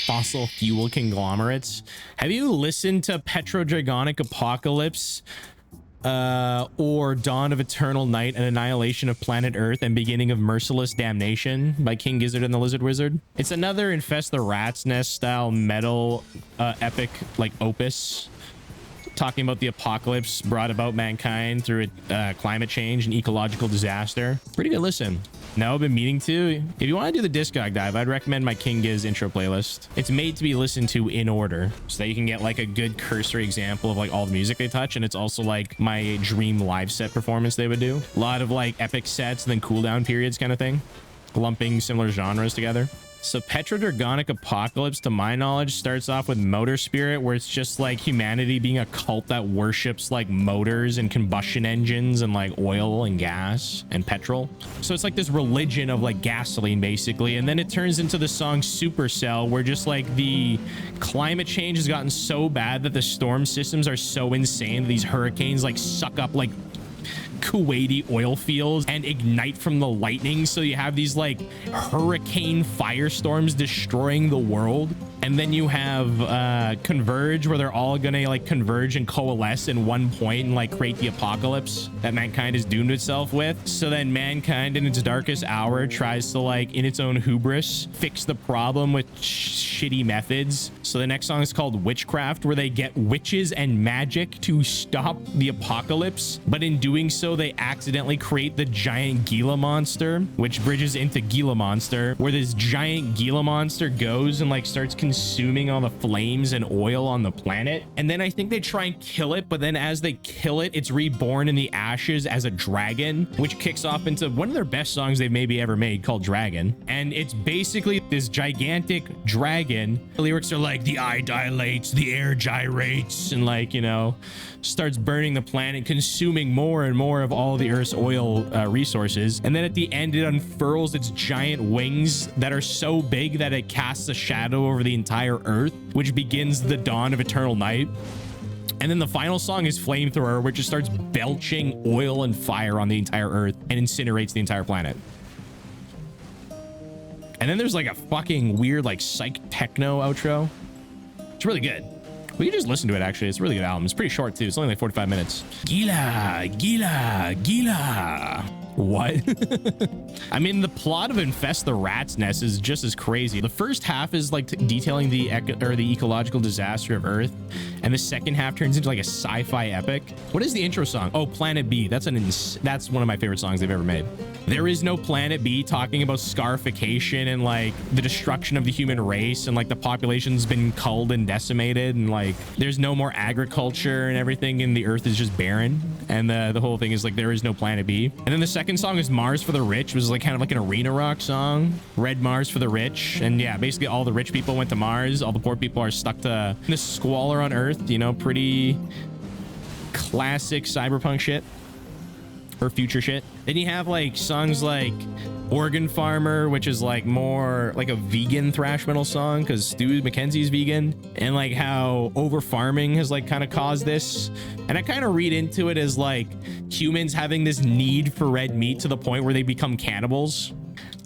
fossil fuel conglomerates. Have you listened to Petrodragonic Apocalypse or Dawn of Eternal Night and Annihilation of Planet Earth and Beginning of Merciless Damnation by King Gizzard and the Lizard Wizard? It's another Infest the Rat's Nest style metal epic like opus, talking about the apocalypse brought about mankind through climate change and ecological disaster. Pretty good listen. No, I've been meaning to. If you want to do the Discog dive, I'd recommend my King Giz intro playlist. It's made to be listened to in order so that you can get like a good cursory example of like all the music they touch. And it's also like my dream live set performance they would do. A lot of like epic sets and then cooldown periods kind of thing, lumping similar genres together. So Petrodragonic Apocalypse, to my knowledge, starts off with Motor Spirit, where it's just like humanity being a cult that worships like motors and combustion engines and like oil and gas and petrol. So it's like this religion of like gasoline basically. And then it turns into the song Supercell, where just like the climate change has gotten so bad that the storm systems are so insane that these hurricanes like suck up like Kuwaiti oil fields and ignite from the lightning, so you have these like hurricane firestorms destroying the world. And then you have Converge, where they're all gonna like converge and coalesce in one point and like create the apocalypse that mankind is doomed itself with. So then mankind in its darkest hour tries to like in its own hubris fix the problem with shitty methods. So the next song is called Witchcraft, where they get witches and magic to stop the apocalypse, but in doing so they accidentally create the giant Gila monster, which bridges into Gila Monster, where this giant Gila monster goes and like starts consuming all the flames and oil on the planet. And then I think they try and kill it, but then as they kill it, it's reborn in the ashes as a dragon, which kicks off into one of their best songs they've maybe ever made, called Dragon. And it's basically this gigantic dragon. The lyrics are like, the eye dilates, the air gyrates, and like, you know, starts burning the planet, consuming more and more of all the Earth's oil resources. And then at the end, it unfurls its giant wings that are so big that it casts a shadow over the entire Earth, which begins the dawn of eternal night. And then the final song is Flamethrower, which just starts belching oil and fire on the entire Earth and incinerates the entire planet. And then there's like a fucking weird like psych techno outro. It's really good. We can just listen to it, actually. It's a really good album. It's pretty short, too. It's only like 45 minutes. Gila, Gila, Gila. What? I mean, the plot of Infest the Rat's Nest is just as crazy. The first half is like detailing the ecological disaster of Earth, and the second half turns into like a sci-fi epic. What is the intro song? Oh, Planet B. That's one of my favorite songs they've ever made. There is no Planet B, talking about scarification and like the destruction of the human race, and like the population's been culled and decimated, and like there's no more agriculture and everything, and the Earth is just barren. And the whole thing is like there is no Planet B. And then the second song is Mars for the Rich, which was like kind of like an arena rock song. Red Mars for the Rich. And yeah, basically all the rich people went to Mars. All the poor people are stuck to this squalor on Earth, you know, pretty classic cyberpunk shit or future shit. Then you have like songs like Organ Farmer, which is like more like a vegan thrash metal song because Stu McKenzie's vegan, and like how over farming has like kind of caused this. And I kind of read into it as like humans having this need for red meat to the point where they become cannibals,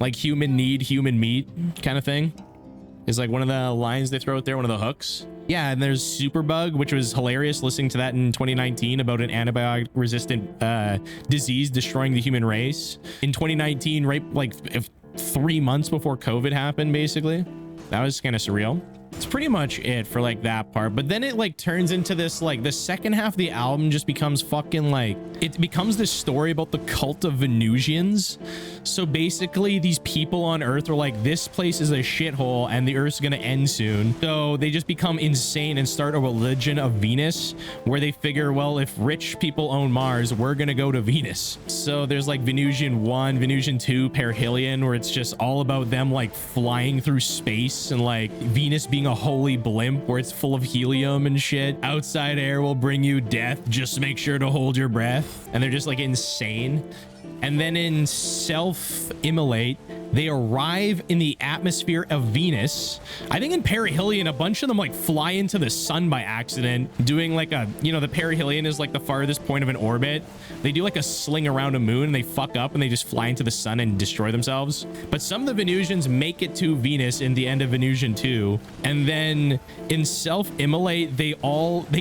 like human need human meat kind of thing is like one of the lines they throw out there, one of the hooks. Yeah, and there's Superbug, which was hilarious listening to that in 2019 about an antibiotic resistant disease destroying the human race. In 2019, right, like 3 months before COVID happened, basically. That was kind of surreal. It's pretty much it for like that part, but then it like turns into this, like the second half of the album just becomes fucking like, it becomes this story about the cult of Venusians. So basically these people on Earth are like, this place is a shithole and the Earth's gonna end soon. So they just become insane and start a religion of Venus, where they figure, well, if rich people own Mars, we're gonna go to Venus. So there's like Venusian 1, Venusian 2, Perihelion, where it's just all about them like flying through space, and like Venus being a holy blimp where it's full of helium and shit. Outside air will bring you death, just make sure to hold your breath. And they're just like insane. And then in Self-Immolate, they arrive in the atmosphere of Venus. I think in perihelion, a bunch of them like fly into the sun by accident, doing like a, you know, the perihelion is like the farthest point of an orbit. They do like a sling around a moon and they fuck up and they just fly into the sun and destroy themselves. But some of the Venusians make it to Venus in the end of Venusian 2. And then in self-immolate, they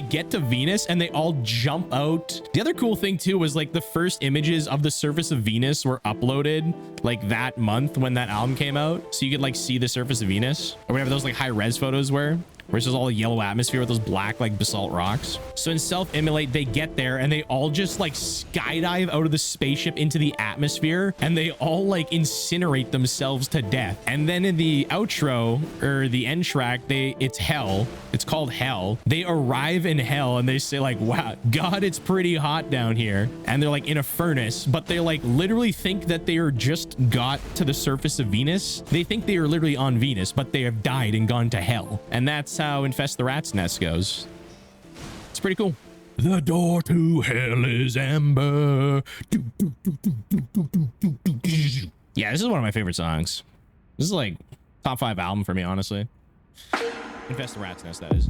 get to Venus and they all jump out. The other cool thing too was like the first images of the surface of Venus were uploaded like that month when that album came out. So you could like see the surface of Venus or whatever those like high res photos were. Where it's just all a yellow atmosphere with those black like basalt rocks. So in self-immolate, they get there and they all just like skydive out of the spaceship into the atmosphere and they all like incinerate themselves to death. And then in the outro or the end track, it's hell. It's called Hell. They arrive in hell and they say like, wow, God, it's pretty hot down here. And they're like in a furnace, but they like literally think that they are just got to the surface of Venus. They think they are literally on Venus, but they have died and gone to hell. And that's how Infest the Rat's Nest goes. It's pretty cool. The door to hell is amber. Yeah, this is one of my favorite songs. This is like top 5 album for me, honestly. Infest the Rat's Nest, that is.